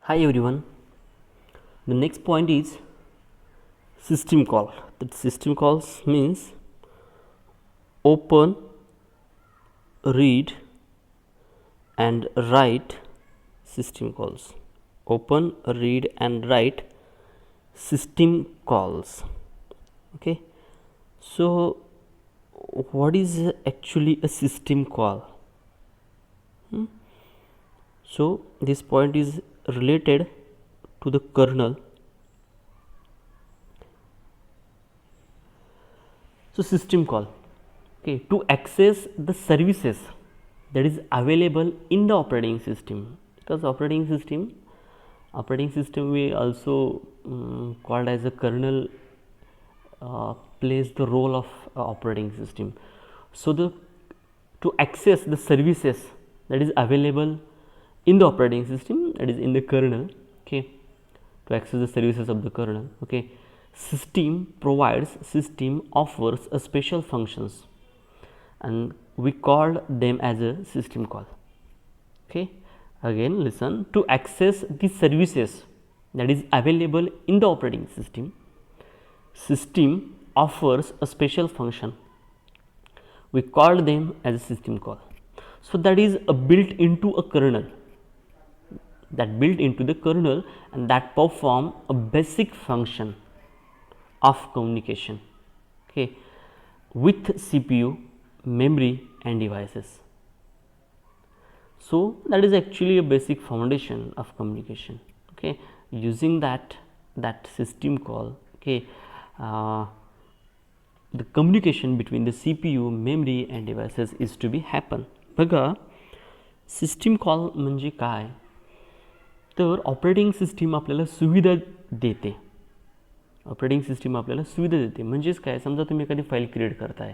Hi everyone. The next point is system call. That system calls means open, read and write system calls. Open, read and write system calls. Okay. So what is actually a system call? So this point is related to the kernel. So system call, okay, to access the services that is available in the operating system, because operating system we also called as a kernel, plays the role of operating system. So to access the services that is available in the operating system, that is in the kernel, okay, to access the services of the kernel, okay, system offers a special functions and we called them as a system call. Okay, again listen, to access the services that is available in the operating system offers a special function, we called them as a system call. So that is a built into a kernel, and that perform a basic function of communication, okay, with CPU, memory and devices. So that is actually a basic foundation of communication, okay, using that system call, okay, the communication between the CPU, memory and devices is to be happen. बघा system call म्हणजे काय, तर operating system आपल्याला सुविधा देते. Operating system आपल्याला सुविधा देते म्हणजेच काय, समजा तुम्ही एखादी फाईल क्रिएट करताय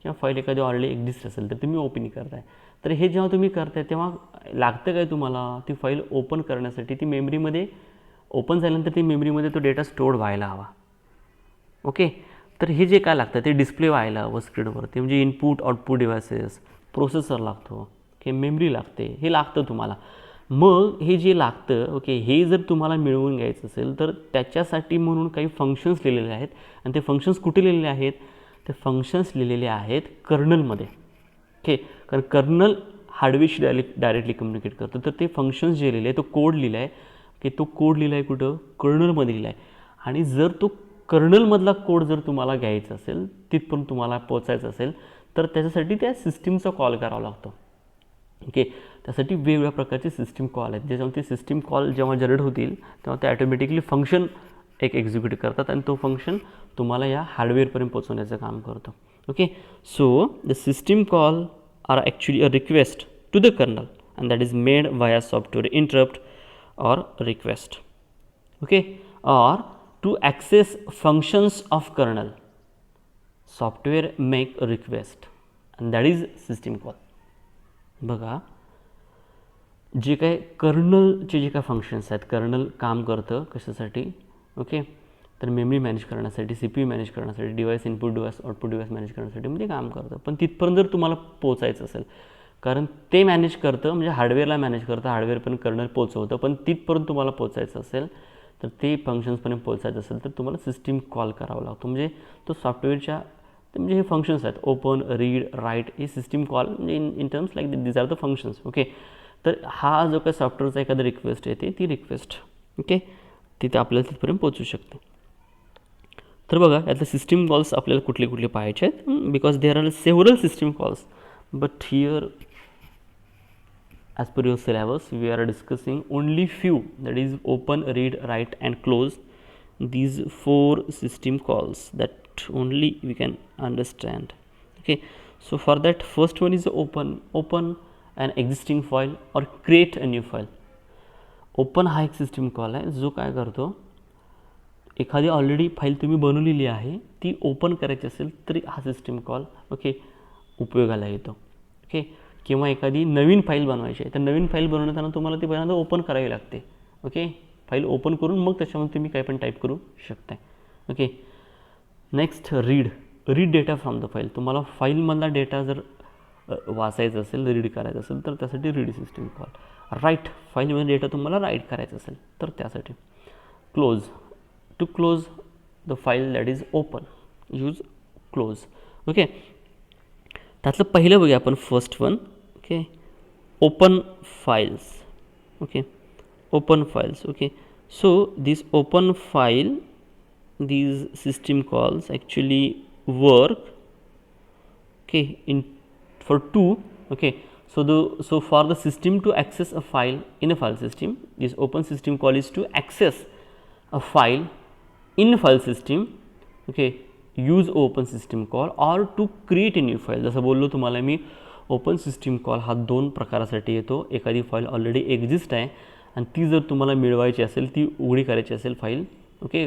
किंवा फाईल एखादी ऑलरेडी एक्झिस्ट असेल तर तुम्ही ओपन करताय, तर हे जेव्हा तुम्ही करताय तेव्हा लागतं काय तुम्हाला, ती फाईल ओपन करण्यासाठी ती मेमरीमध्ये ओपन झाल्यानंतर ती मेमरीमध्ये तो डेटा स्टोअर व्हायला हवा. ओके, तर हे जे काय लागतं ते डिस्प्ले व्हायला हवं स्क्रीनवर, ते म्हणजे इनपुट आउटपुट डिव्हायसेस, प्रोसेसर लागतो, ओके, मेमरी लागते, हे लागतं तुम्हाला. मग हे जे लागतं, ओके, हे जर तुम्हाला मिळवून घ्यायचं असेल तर त्याच्यासाठी म्हणून काही फंक्शन्स लिहिलेले आहेत आणि ते फंक्शन्स कुठे लिहिलेले आहेत, ते फंक्शन्स लिहिलेले आहेत कर्नलमध्ये. ओके, कारण कर्नल हार्डवेअरशी डायरेक्टली कम्युनिकेट करतो, तर ते फंक्शन्स जे लिहिले आहे, तो कोड लिहिला आहे, की तो कोड लिहिला आहे कुठं, कर्नलमध्ये लिहिला आहे. आणि जर तो कर्नलमधला कोड जर तुम्हाला घ्यायचा असेल, तिथपर्यंत तुम्हाला पोचायचं असेल, तर त्याच्यासाठी त्या सिस्टीमचा कॉल करावा लागतो. ओके, त्यासाठी वेगवेगळ्या प्रकारचे सिस्टीम कॉल आहेत, ज्याच्यामध्ये सिस्टीम कॉल जेव्हा जनरेट होतील तेव्हा ते ॲटोमॅटिकली फंक्शन एक एक्झिक्यूट करतात आणि तो फंक्शन तुम्हाला या हार्डवेअरपर्यंत पोहोचवण्याचं काम करतो. Okay, so the system call are actually a request to the kernel and that is made via software interrupt or request. Okay, or to access functions of kernel software make request and that is system call. बघा, जे काय कर्नलचे जे काय functions आहेत, colonel काम करतं कशासाठी, ओके, तर मेमरी मॅनेज करण्यासाठी, CPU मॅनेज करण्यासाठी, device input device output device manage करण्यासाठी म्हणजे काम करतं. पण तिथपर्यंत जर तुम्हाला पोचायचं असेल, कारण ते मॅनेज करतं म्हणजे हार्डवेअरला मॅनेज करतं, हार्डवेअर पण कर्नल पोचवतं, पण तिथपर्यंत तुम्हाला पोचायचं असेल तर ते फंक्शन्सपर्यंत पोचायचं असेल तर तुम्हाला सिस्टीम कॉल करावा लागतो. म्हणजे तो सॉफ्टवेअरच्या म्हणजे हे फंक्शन्स आहेत, ओपन, रीड, राईट, हे सिस्टीम कॉल म्हणजे in terms like these are the functions. Okay, तर हा जो काही सॉफ्टवेअरचा एखादा रिक्वेस्ट येते ती रिक्वेस्ट, ओके, तिथे आपल्याला तिथपर्यंत पोचू शकते. तर बघा यातले सिस्टीम कॉल्स आपल्याला कुठले कुठले पाहायचे आहेत, because there are several system calls, but here as per your syllabus we are discussing only few, that is open, read, write and close, these 4 system calls that only we can understand. Okay, so for that first one is open an existing file or create a new file. Open हा एक system call आहे जो काय करतो, एखादी already file तुम्ही बनवलेली आहे ती ओपन करायची असेल तरी हा सिस्टीम कॉल, ओके, उपयोगाला येतो. ओके, किंवा एखादी नवीन फाईल बनवायची आहे तर नवीन फाईल बनवताना तुम्हाला ती पहिल्यांदा ओपन करावी लागते. ओके, फाईल ओपन करून मग त्याच्यामध्ये तुम्ही काही पण टाईप करू शकता. Okay, next read data from the file. तुम्हाला फाईलमधला डेटा जर वाचायचं असेल, रीड करायचं असेल तर त्यासाठी रीड सिस्टीम कॉल. राईट, फाईलमध्ये डेटा तुम्हाला राईट करायचं असेल तर त्यासाठी. Close, to close the file that is open, use close. Okay, त्यातलं पहिलं बघूया आपण, first one. Okay, open files. Okay, open files. Okay, so this open file, these system calls actually work, okay, in for two. Okay, so for the system to access a file in a file system, this open system call is to access a file in file system. Okay, use open system call or to create a new file. जसं बोललो तुम्हाला मी, open system call हा दोन प्रकारासाठी येतो. एखादी file already exist आहे आणि ती जर तुम्हाला मिळवायची असेल, ती उघडी करायची असेल फाईल, ओके,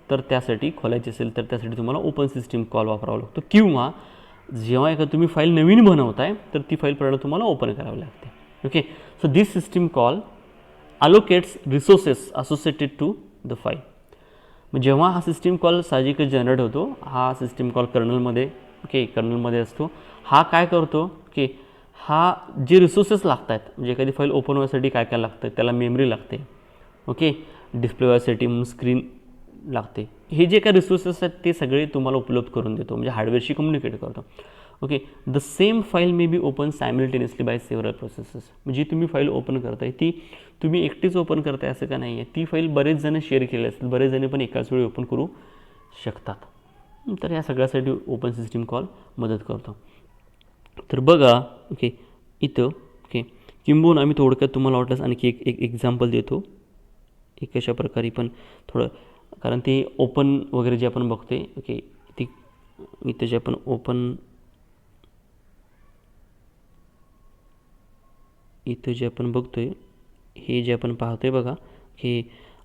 तर त्यासाठी खोलायची असेल तर त्यासाठी तुम्हाला ओपन सिस्टीम कॉल वापरावा लागतो. किंवा जेव्हा एका तुम्ही फाईल नवीन बनवताय तर ती फाईल पहिल्यांदा तुम्हाला ओपन करावी लागते. Okay, so this system call allocates resources associated to the file. मग जेव्हा हा सिस्टीम कॉल साहजिकच जनरेट होतो, हा सिस्टीम कॉल कर्नलमध्ये, ओके, कर्नलमध्ये असतो. हा काय करतो की हा जे रिसोर्सेस लागत आहेत, म्हणजे एखादी फाईल ओपन होण्यासाठी काय काय लागतं, त्याला मेमरी लागते, ओके, डिस्प्ले व्हायसाठी म्हणून स्क्रीन लागते. हे जे काही रिसोर्सेस आहेत ते सगळे तुम्हाला उपलब्ध करून देतो, म्हणजे हार्डवेअरशी कम्युनिकेट करतो. Okay, the same file may be open simultaneously by several processes. म्हणजे तुम्ही फाईल ओपन करताय ती तुम्ही एकटीच ओपन करताय असं का नाही आहे, ती फाईल बरेच जण शेअर केले असतील, बरेच जण पण एकाच वेळी ओपन करू शकतात. तर या सगळ्यासाठी ओपन सिस्टीम कॉल मदत करतो. तर बघा, ओके, इथं, ओके, किंबहुना आम्ही थोडक्यात तुम्हाला वाटलंच आणखी एक एक्झाम्पल देतो, एक अशा प्रकारे पण थोडं, कारण ते ओपन वगैरे जे आपण बघतोय, ओके, ती इथं जे आपण इथं जे आपण बघतोय, हे जे आपण पाहतोय बघा, हे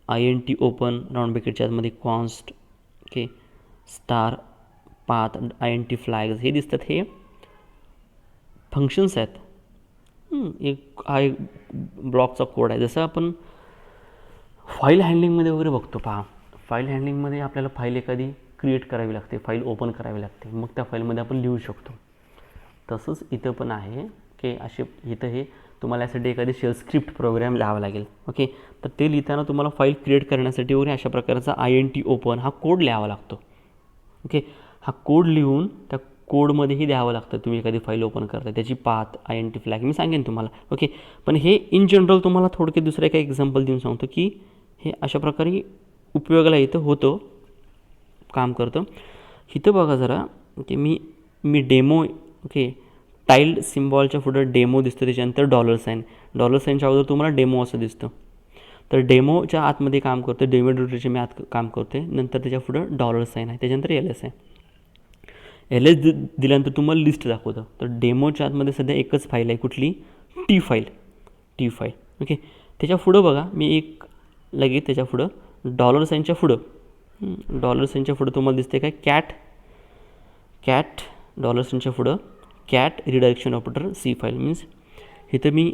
INT ओपन राऊंड ब्रॅकेटच्या आतमध्ये const, okay, star, path, INT flags हे दिसतात. हे फंक्शन्स आहेत. एक हा एक ब्लॉकचा कोड आहे. जसं आपण फाईल हँडलिंगमध्ये वगैरे बघतो, पहा, फाईल हँडलिंगमध्ये आपल्याला फाईल एखादी क्रिएट करावी लागते, फाईल ओपन करावी लागते, मग त्या फाईलमध्ये आपण लिहू शकतो. तसंच इथं पण आहे की असे इथं हे तुम्हाला यासाठी एखादी शेल स्क्रिप्ट प्रोग्राम लिहावा लागेल. ओके, तर ते लिहिताना तुम्हाला फाईल क्रिएट करण्यासाठी वगैरे अशा प्रकारचा INT ओपन हा कोड लिहावा लागतो. ओके, हा कोड लिहून त्या कोडमध्येही द्यावं लागतं. तुम्ही एखादी फाईल ओपन करता त्याची पाथ, INT फ्लॅग मी सांगेन तुम्हाला. ओके, पण हे इन जनरल तुम्हाला थोडक्यात दुसरं काही एक्झाम्पल देऊन सांगतो की हे अशा प्रकारे उपयोगाला इथं होतं, काम करतं. इथं बघा जरा, की मी डेमो, ओके, टाईल्ड सिम्बॉलच्या पुढं डेमो दिसतं, त्याच्यानंतर डॉलर साईनच्या अगोदर तुम्हाला डेमो असं दिसतं. तर डेमोच्या आतमध्ये काम करतं, डेमो डिरेक्टरीच्या मी आत काम करते, नंतर त्याच्या पुढं $साइन आहे, त्याच्यानंतर LS आहे. LS दिल्यानंतर तुम्हाला लिस्ट दाखवतं. तर डेमोच्या आतमध्ये सध्या एकच फाईल आहे, कुठली, टी फाईल. ओके, त्याच्या पुढं बघा, मी एक लगेच त्याच्या पुढं $साइनच्या पुढं तुम्हाला दिसते काय, कॅट $साइनच्या पुढं cat redirection operator C file. Means इथं मी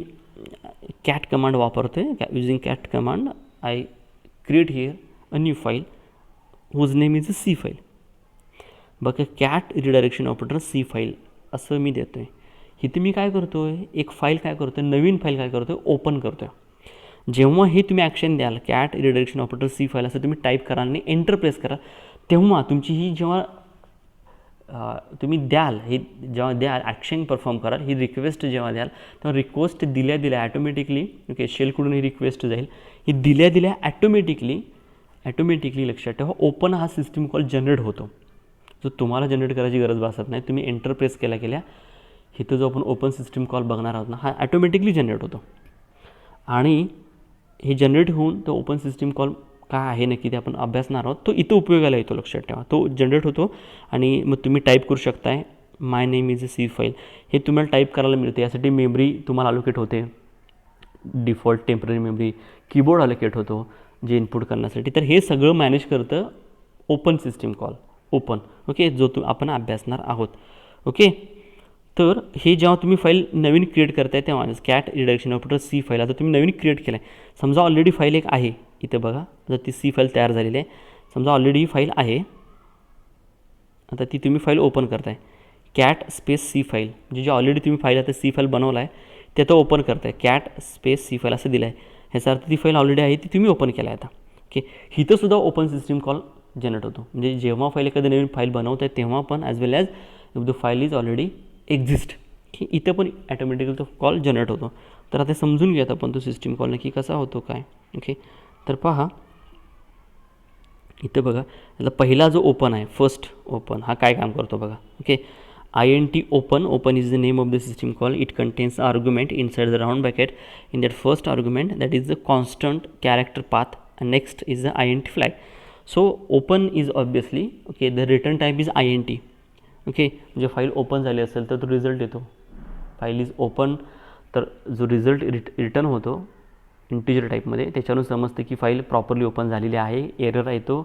कॅट कमांड वापरतो आहे. Using cat command I create here a new file whose name is C file. बघा, cat redirection operator C file असं मी देतो आहे. इथं मी काय करतो आहे, एक फाईल काय करतो आहे, नवीन फाईल काय करतो आहे, ओपन करतो आहे. जेव्हा हे तुम्ही ॲक्शन द्याल, cat redirection operator C file असं तुम्ही टाईप कराल आणि एंटर प्रेस करा, तेव्हा तुमची ही जेव्हा तुम्ही द्याल, हे जेव्हा द्याल, ॲक्शन परफॉर्म कराल, ही रिक्वेस्ट जेव्हा द्याल, तेव्हा रिक्वेस्ट दिल्या ॲटोमॅटिकली, ओके, शेलकडून ही रिक्वेस्ट जाईल. ही दिल्या ॲटोमॅटिकली लक्षात ठेवा, ओपन हा सिस्टीम कॉल जनरेट होतो. जो तुम्हाला जनरेट करायची गरज भासत नाही, तुम्ही एंटर प्रेस केल्या इथं जो आपण ओपन सिस्टीम कॉल बघणार आहोत ना, हा ॲटोमॅटिकली जनरेट होतो. आणि हे जनरेट होऊन तो ओपन सिस्टीम कॉल काय आहे नक्की ते आपण अभ्यासणार आहोत, तो इथं उपयोगाला येतो, लक्षात ठेवा. तो जनरेट होतो आणि मग तुम्ही टाईप करू शकताय, my name is a C file. हे तुम्हाला टाईप करायला मिळते. यासाठी मेमरी तुम्हाला अलोकेट होते, default temporary memory, keyboard allocate होतो जे इनपुट करण्यासाठी. तर हे सगळं मॅनेज करतं ओपन सिस्टीम कॉल, ओके, जो आपण अभ्यासणार आहोत. ओके, तर हे जेव्हा तुम्ही फाईल नवीन क्रिएट करताय तेव्हा cat redirection operator C file, आता तुम्ही नवीन क्रिएट केलं आहे, समजा ऑलरेडी फाईल एक आहे इथं बघा, आता ती सी फाईल तयार झालेली आहे. समजा ऑलरेडी ही फाईल आहे, आता ती तुम्ही फाईल ओपन करताय. कॅट स्पेस सी फाईल, म्हणजे जे ऑलरेडी तुम्ही फाईल आता सी फाईल बनवला आहे ते आता ओपन करताय, कॅट स्पेस सी फाईल असं दिलं आहे, ह्याचा अर्थ ती फाईल ऑलरेडी आहे ती तुम्ही ओपन केला आहे आता. ओके, इथंसुद्धा ओपन सिस्टीम कॉल जनरेट होतो, म्हणजे जेव्हा फाईल एखादी नवीन फाईल बनवत आहे तेव्हा पण as well as the file is already exist, की इथं पण ॲटोमॅटिकली तो कॉल जनरेट होतो. तर आता समजून घेऊयात आपण तो सिस्टीम कॉल नक्की कसा होतो काय. ओके, तर पहा इथं बघा, आता पहिला जो ओपन आहे, फर्स्ट ओपन, हा काय काम करतो बघा. Okay, int open is the name of the system call. It contains argument inside the round bracket. In that first argument, that is the constant character path, and next is the int flag. So open is obviously, okay, the return type is int. Okay, म्हणजे file open झाली असेल तर तो result येतो, file is open, तर जो result return होतो integer टाईपमध्ये त्याच्यावरून समजतं की फाईल प्रॉपरली ओपन झालेली आहे. एरर येतो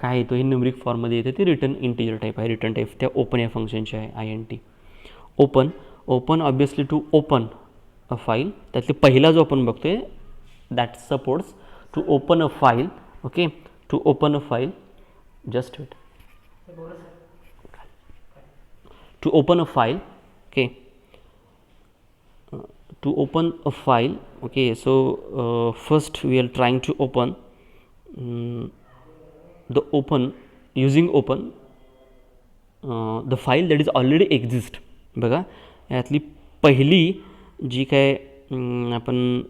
काय येतो, हे न्यूमरिक फॉर्ममध्ये येतं, ते रिटर्न इंटिजर टाईप आहे. रिटर्न टाईप त्या ओपन या फंक्शनचे आहे int. Open obviously to open a file, त्यातले पहिला जो आपण बघतोय that supports to open a file. Okay, to open a file, just wait, to open a file. Okay, to open a file. Okay, so first we are trying to open the open using open the file that is already exist. बघा, यातली पहिली जी काय आपण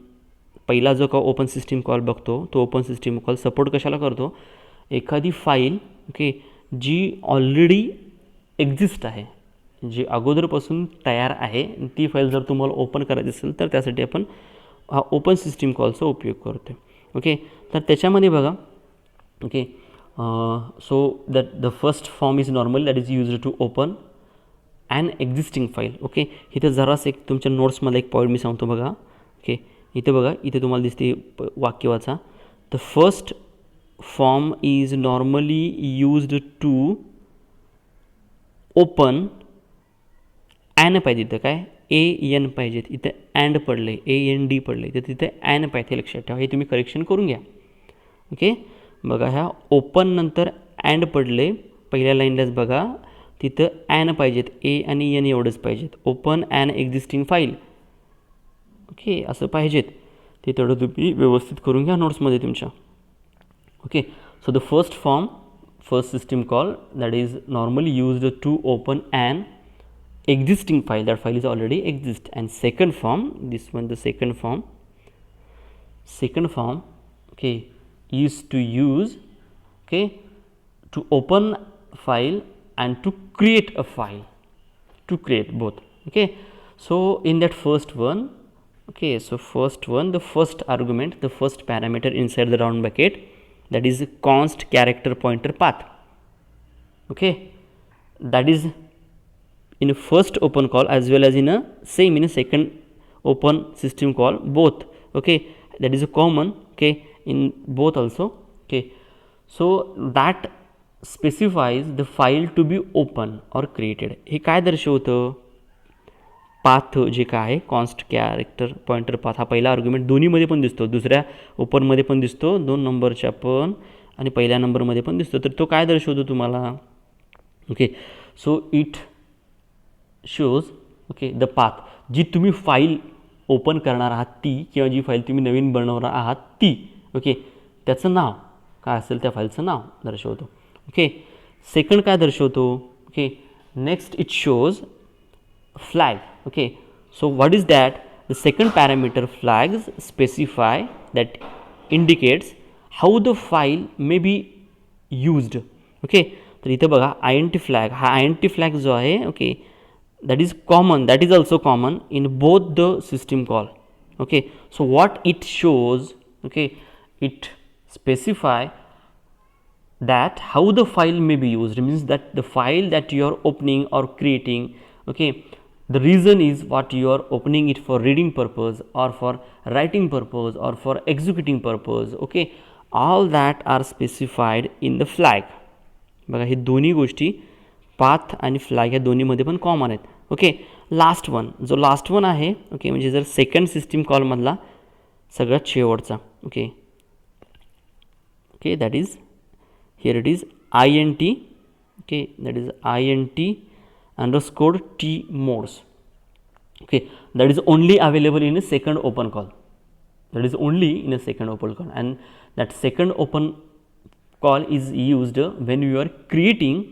पहिला जो का open system call बघतो तो ओपन सिस्टीम कॉल सपोर्ट कशाला करतो, एखादी फाईल ओके जी ऑलरेडी एक्झिस्ट आहे, जी अगोदरपासून तयार आहे, ती फाईल जर तुम्हाला ओपन करायची असेल तर त्यासाठी आपण हा ओपन सिस्टीम कॉलचा उपयोग करतो. ओके, तर त्याच्यामध्ये बघा, okay, so that the first form is normal that is used to open an existing file. Okay, इथं जरासं एक तुमच्या नोट्समध्ये एक पॉईंट मी सांगतो बघा. ओके, इथे बघा, इथे तुम्हाला दिसते वाक्य वाचा, the first form is normally used to open an पाहिजे, इथं काय AN पाहिजेत, इथं अँड पडलं आहे, AND पडलं आहे, तर तिथं ॲन पाहिजे, लक्षात ठेवा, हे तुम्ही करेक्शन करून घ्या. ओके, बघा, ह्या ओपन नंतर अँड पडले पहिल्या लाईनलाच बघा, तिथं ॲन पाहिजेत, A आणि N एवढंच पाहिजेत, open an existing file. Okay, असं पाहिजेत, ते तेवढं तुम्ही व्यवस्थित करून घ्या नोट्समध्ये तुमच्या. Okay, so the first form, first system call that is normally used to open an existing file, that file is already exist. And second form, this one, the second form, okay, is to use, okay, to open file and to create a file, to create both. Okay, so in that first one, okay, so first one, the first argument, the first parameter inside the round bracket, that is const character pointer path. Okay, that is in a first open call as well as in a same in a second open system call both. Okay, that is a common, okay, in both also. Okay, so that specifies the file to be open or created. हे काय दर्शवतं, path जे काय आहे const character pointer path, हा पहिला argument दोन्हीमध्ये पण दिसतो, दुसऱ्या ओपनमध्ये पण दिसतो, 2 नंबरच्या पण आणि पहिल्या नंबरमध्ये पण दिसतो. तर तो काय दर्शवतो तुम्हाला. Okay, so it shows, okay, the path, जी तुम्ही फाईल ओपन करणार आहात ती, किंवा जी फाईल तुम्ही नवीन बनवणार आहात ती, ओके, त्याचं नाव काय असेल त्या फाईलचं नाव दर्शवतो. ओके, सेकंड काय दर्शवतो. Okay, next it shows flag. Okay, so what is that, the second parameter flags specify that indicates how the file may be used. Okay, तर इथं बघा int फ्लॅग, हा int फ्लॅग जो आहे, okay, that is common, that is also common in both the system call. Okay, so what it shows, okay, it specify that how the file may be used, means that the file that you are opening or creating, okay, the reason is what you are opening it for reading purpose or for writing purpose or for executing purpose. Okay, all that are specified in the flag. बघा, हे दोन्ही गोष्टी path आणि flag या दोन्हीमध्ये पण common आहेत. Okay, last one, जो लास्ट वन आहे, ओके, म्हणजे जर सेकंड सिस्टीम कॉलमधला सगळ्यात शेवटचा. Okay, okay, that is here it is INT. Okay, that is INT underscore t modes. Okay, that is only available in a second open call. That is only in a second open call, and that second open call is used when you are creating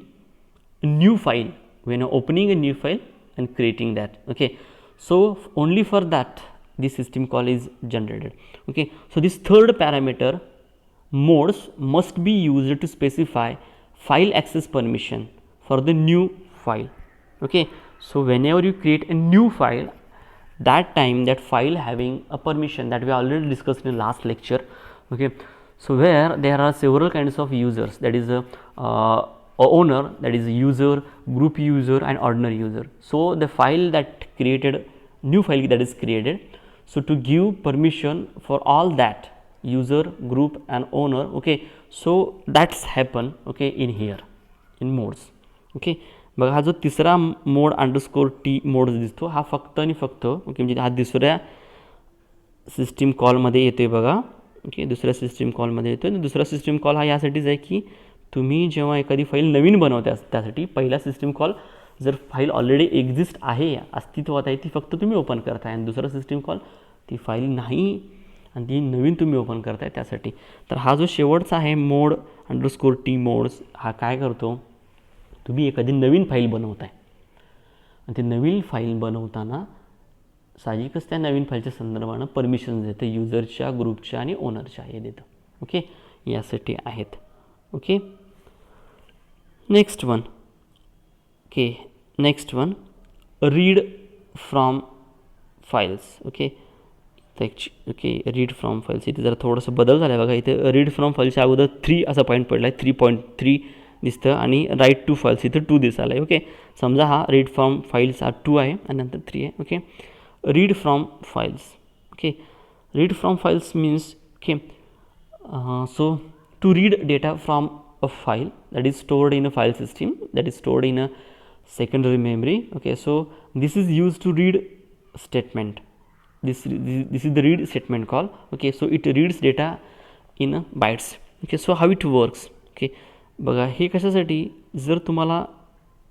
a new file, when you are opening a new file and creating that. Okay, so only for that this system call is generated. Okay, so this third parameter modes must be used to specify file access permission for the new file. Okay, so whenever you create a new file, that time that file having a permission that we already discussed in last lecture. Okay, so where there are several kinds of users, that is a owner, that is a user, group user and ordinary user. So the file that created, new file that is created, so to give permission for all that user, group and owner. Okay, so that's happen. Okay, in here in modes. Okay, बघा हा जो तिसरा मोड underscore T मोड दिसतो हा फक्त आणि फक्त okay म्हणजे हा दुसऱ्या सिस्टीम कॉलमध्ये येतोय बघा. ओके, दुसऱ्या सिस्टीम कॉलमध्ये येतो आणि दुसरा सिस्टीम कॉल हा यासाठीच आहे की तुम्ही जेव्हा एखादी फाईल नवीन बनवता त्यासाठी पहिला सिस्टीम कॉल जर फाईल ऑलरेडी एक्झिस्ट आहे, अस्तित्वात आहे, ती फक्त तुम्ही ओपन करताय आणि दुसरा सिस्टीम कॉल ती फाईल नाही आणि ती नवीन तुम्ही ओपन करताय त्यासाठी. तर हा जो शेवटचा आहे मोड अंडरस्कोर टी मोड्स, हा काय करतो, तुम्ही एखादी नवीन फाईल बनवताय आणि ती नवीन फाईल बनवताना साहजिकच त्या नवीन फाईलच्या संदर्भानं परमिशन देतं युजरच्या, ग्रुपच्या आणि ओनरच्या, हे देतं. ओके, यासाठी आहेत. Okay, next one. Okay, next one read from files. Okay, okay read from files इथे जरा थोडंसं बदल झाला आहे बघा. इथे रीड फ्रॉम फाईल्सच्या अगोदर 3 असा पॉईंट पडला आहे, 3.3 दिसतं आणि राईट टू फाईल्स इथं 2 दिसायला आहे. ओके, समजा हा रीड फ्रॉम फाईल्स हा 2 आहे आणि नंतर 3 आहे. Okay, read from files. Okay, read from files means okay, so to read data from a file that is stored in a file system, that is stored in a secondary memory. Okay, so this is used to read statement. This is the read statement call. Okay, so it reads data in bytes. Okay, so how it works. Okay, बघा हे कशासाठी, जर तुम्हाला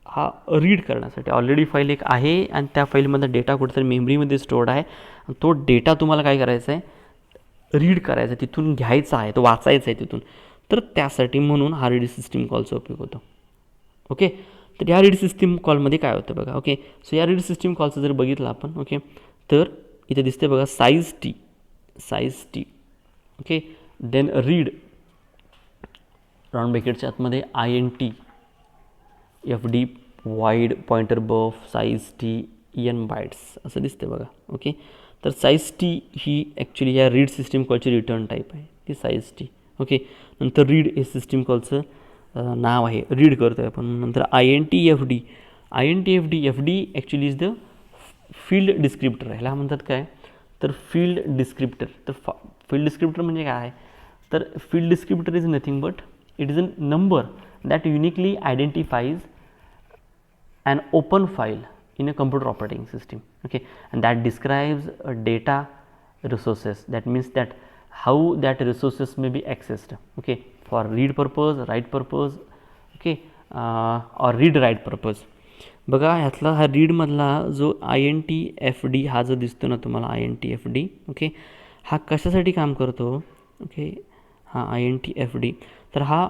हा read करण्यासाठी already file एक आहे आणि त्या फाईलमधला डेटा कुठेतरी मेमरीमध्ये स्टोर्ड आहे, तो डेटा तुम्हाला काय करायचा आहे, रीड करायचा आहे, तिथून घ्यायचा आहे, तो वाचायचा आहे तिथून. तर त्यासाठी म्हणून हा रीड सिस्टीम कॉलचा उपयोग होतो. ओके, तर या रीड सिस्टीम कॉलमध्ये काय होतं बघा. ओके, सो या रीड सिस्टीम कॉलचं जर बघितलं आपण, ओके, तर इथे दिसते बघा size T. Okay, then read round ब्रॅकेटच्या आतमध्ये INT FD void pointer buf size T n bytes असं दिसते बघा. ओके, तर साईज टी ही ॲक्च्युली या रीड सिस्टीम कॉलची रिटर्न टाईप आहे, ती साईज टी. ओके, नंतर रीड हे सिस्टीम कॉलचं नाव आहे, रीड करतो आहे आपण. नंतर INT FD actually is the field descriptor. ह्याला म्हणतात काय, तर फील्ड डिस्क्रिप्टर. तर फील्ड डिस्क्रिप्टर म्हणजे काय आहे, तर field descriptor is nothing but it is a number that uniquely identifies an open file in a computer operating system. Okay, and that describes data resources, that means that how that resources may be accessed. Okay, for read purpose, write purpose. Okay, or read write purpose. बघा ह्यातला हा read मधला जो INT FD हा जो दिसतो ना तुम्हाला INT FD. Okay, हा कशासाठी काम करतो. ओके, हा INT FD तर हा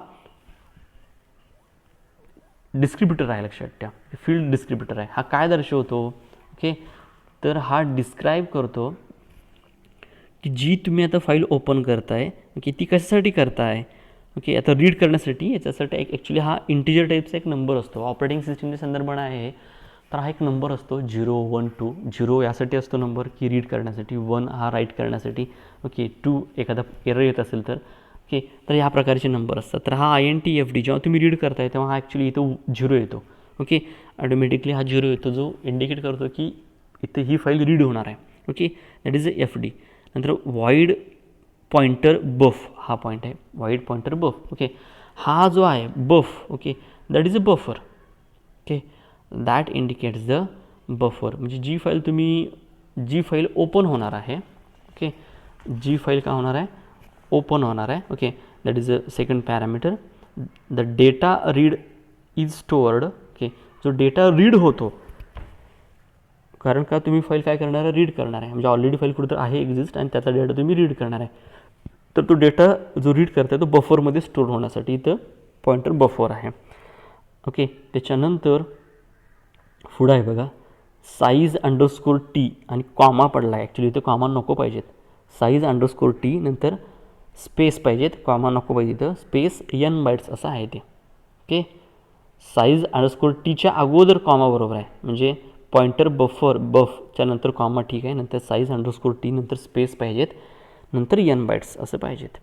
डिस्क्रिप्टर आहे, लक्षात ठेवा, फील्ड डिस्क्रिप्टर आहे. हा काय दर्शवतो. ओके, तर हा डिस्क्राईब करतो की जी तुम्ही आता फाईल ओपन करताय, ओके, ती कशासाठी करताय. ओके, आता रीड करण्यासाठी, याच्यासाठी एक ॲक्च्युली हा इंटिजर टाईपचा एक नंबर असतो. ऑपरेटिंग सिस्टीमच्या संदर्भानं आहे तर हा एक नंबर असतो 0 1 2. 0 यासाठी असतो नंबर की रीड करण्यासाठी, 1 हा राईट करण्यासाठी, ओके, 2 एखादा एरर येत असेल तर. ओके, तर ह्या प्रकारचे नंबर असतात. तर हा INT FD जेव्हा तुम्ही रीड करताय तेव्हा हा ॲक्च्युली इथं 0 येतो. ओके, ऑटोमॅटिकली हा 0 येतो जो इंडिकेट करतो की इथे ही फाईल रीड होणार आहे. Okay, that is a FD. नंतर वाईड पॉइंटर बफ हा पॉईंट आहे, वाईड पॉइंटर बफ. ओके, हा जो आहे buf, okay, that is a buffer. Okay, that indicates the buffer, म्हणजे जी फाईल ओपन होणार आहे. ओके, जी फाईल का होणार आहे, ओपन होणार आहे. Okay, that is a second parameter. The data read is stored. Okay, जो डेटा रीड होतो, कारण का तुम्ही फाईल काय करणार आहे, रीड करणार आहे, म्हणजे ऑलरेडी फाईल कुठं आहे एक्झिस्ट आणि त्याचा डेटा तुम्ही रीड करणार आहे. तर तो डेटा जो रीड करताय तो बफरमध्ये स्टोअर होण्यासाठी इथं पॉइंटर बफर आहे. ओके, त्याच्यानंतर पुढं आहे बघा, साईज अंडरस्कोर टी आणि कॉमा पडला आहे. ॲक्च्युली इथं कॉमा नको पाहिजेत, साईज अंडरस्कोर टी नंतर स्पेस पाहिजेत, कॉमा नको पाहिजे, इथं स्पेस n बाईट्स असं आहे ते. ओके, साईज अंडरस्कोर टीच्या अगोदर कॉमा बरोबर आहे, म्हणजे पॉइंटर बफर बफच्या नंतर कॉमा ठीक आहे, नंतर साईज अंडरस्कोर टी नंतर स्पेस पाहिजेत, नंतर n बाईट्स असं पाहिजेत.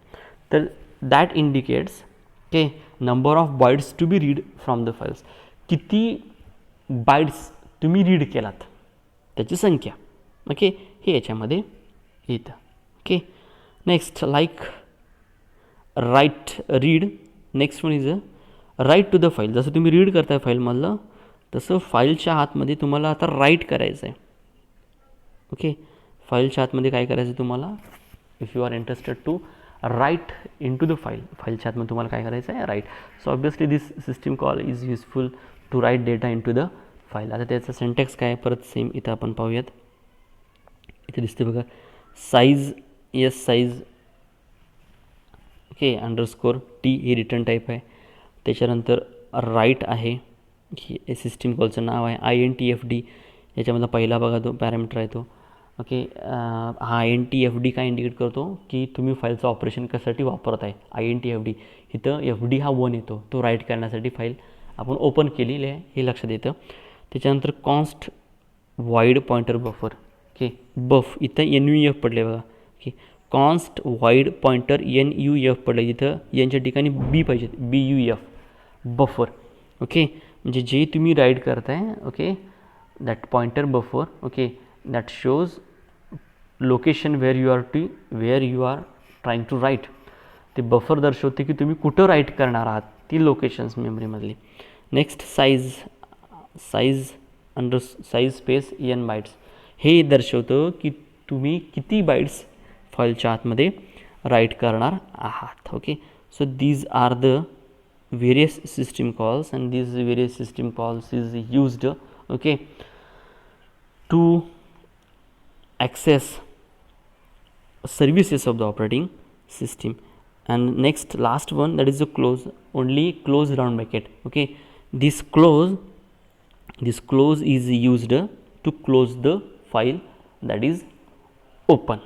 तर that indicates okay number of bytes to be read from the files, किती बाईट्स तुम्ही रीड केलात त्याची संख्या. ओके, हे याच्यामध्ये येतं. Okay, next like write read, next one is a write to the file. जसं तुम्ही रीड करताय फाईलमधलं तसं फाईलच्या आतमध्ये तुम्हाला आता राईट करायचं आहे. ओके, फाईलच्या आतमध्ये काय करायचं तुम्हाला, if you are interested to write into the file, फाईलच्या आतमध्ये तुम्हाला काय करायचं आहे, write. So obviously this system call is useful to write data into the file. आता त्याचं सिंटॅक्स काय परत सेम इथं आपण पाहूयात. इथे दिसते बघा, size yes size okay underscore T ही रिटर्न टाईप आहे. त्याच्यानंतर राईट आहे, ही सिस्टीम कॉलचं नाव आहे. INTFD याच्यामधला पहिला बघा तो पॅरामीटर आहे तो. ओके, हा INTFD काय इंडिकेट करतो की तुम्ही फाईलचं ऑपरेशन कशासाठी वापरत आहे. INTFD इथं FD हा 1 येतो, तो राईट करण्यासाठी फाईल आपण ओपन केलेली आहे हे लक्षात येतं. त्याच्यानंतर const void pointer buffer. Okay, buf इथं NUF पडले बघा. Okay, const void pointer NUF पडले, इथं यांच्या ठिकाणी B पाहिजे, BUF बफर. ओके, म्हणजे जे तुम्ही राईट करताय, okay that pointer buffer, okay that shows location where you are trying to write. ते बफर दर्शवते की तुम्ही कुठं राईट करणार आहात, ती लोकेशन्स मेमरीमधली. Next size space n bytes, हे दर्शवतं की तुम्ही किती बाईट्स फाईलच्या आतमध्ये राईट करणार आहात. Okay, so these are the various system calls, and these various system calls is used okay to access services of the operating system. And next last one, that is the close, only close round bracket. Okay, this close is used to close the file that is open.